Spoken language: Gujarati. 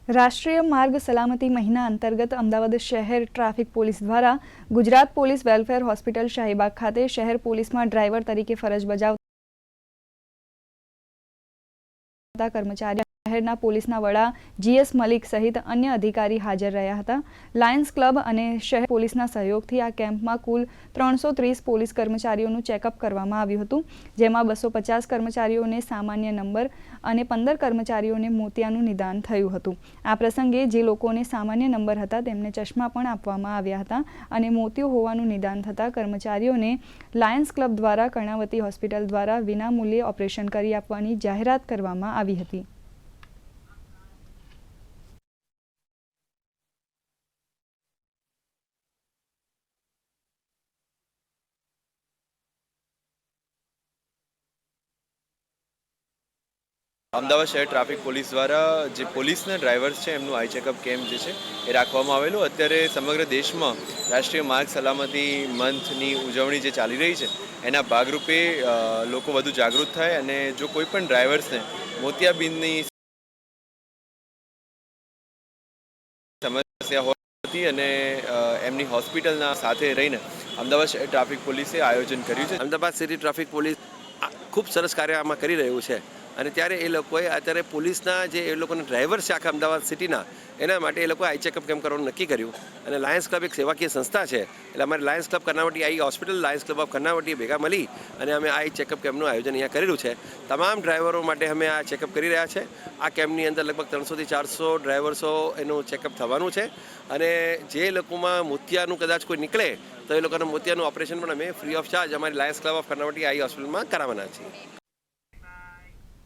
રાષ્ટ્રીય માર્ગ સલામતી મહિના અંતર્ગત અમદાવાદ શહેર ટ્રાફિક પોલીસ દ્વારા Gujarat police welfare hospital Shahibaug ખાતે શહેર પોલીસમાં ડ્રાઈવર તરીકે ફરજ બજાવતા કર્મચારી શહેરના પોલીસના વડા જીએસ મલિક સહિત અન્ય અધિકારી હાજર રહ્યા હતા। લાયન્સ ક્લબ અને શહેર પોલીસના સહયોગથી આ કેમ્પમાં કુલ 330 પોલીસ કર્મચારીઓનું ચેકઅપ કરવામાં આવ્યું હતું, જેમાં 250 કર્મચારીઓને સામાન્ય નંબર અને 15 કર્મચારીઓને મોતિયાનું નિદાન થયું હતું। આ પ્રસંગે જે લોકોને સામાન્ય નંબર હતા તેમને ચશ્મા પણ આપવામાં આવ્યા હતા અને મોતિયો હોવાનું નિદાન થતા કર્મચારીઓને લાયન્સ ક્લબ દ્વારા કર્ણાવતી હોસ્પિટલ દ્વારા વિનામૂલ્યે ઓપરેશન કરી આપવાની જાહેરાત કરવામાં આવી હતી। અમદાવાદ શહેર ટ્રાફિક પોલીસ દ્વારા જે પોલીસના ડ્રાઈવર્સ છે એમનું આઈ ચેકઅપ કેમ્પ જે છે એ રાખવામાં આવેલું। અત્યારે સમગ્ર દેશમાં રાષ્ટ્રીય માર્ગ સલામતી મંથની ઉજવણી જે ચાલી રહી છે એના ભાગરૂપે લોકો વધુ જાગૃત થાય અને જો કોઈ પણ ડ્રાઈવર્સને મોતિયાબિંદની સમસ્યા હોતી અને એમની હોસ્પિટલના સાથે રહીને અમદાવાદ શહેર ટ્રાફિક પોલીસે આયોજન કર્યું છે। અમદાવાદ સિટી ટ્રાફિક પોલીસ ખૂબ સરસ કાર્ય આમાં કરી રહ્યું છે અને ત્યારે એ લોકોએ અત્યારે પોલીસના જે એ લોકોના ડ્રાઈવર છે આખા અમદાવાદ સિટીના એના માટે એ લોકોએ આઈ ચેકઅપ કેમ્પ કરવાનું નક્કી કર્યું અને લાયન્સ ક્લબ એક સેવાકીય સંસ્થા છે એટલે અમારે Lions club Karnavati I hospital Lions club of Karnavati ભેગા મળી અને અમે આઈ ચેકઅપ કેમ્પનું આયોજન અહીંયા કરેલું છે। તમામ ડ્રાઈવરો માટે અમે આ ચેકઅપ કરી રહ્યા છે। આ કેમ્પની અંદર લગભગ 300 થી 400 ડ્રાઈવર્સો એનું ચેકઅપ થવાનું છે અને જે લોકોમાં મોતિયાનું કદાચ કોઈ નીકળે તો એ લોકોના મોતિયાનું ઓપરેશન પણ અમે ફ્રી ઓફ ચાર્જ અમારી લાયન્સ ક્લબ ઓફ કર્ણાવટી આઈ હોસ્પિટલમાં કરાવવાના છીએ।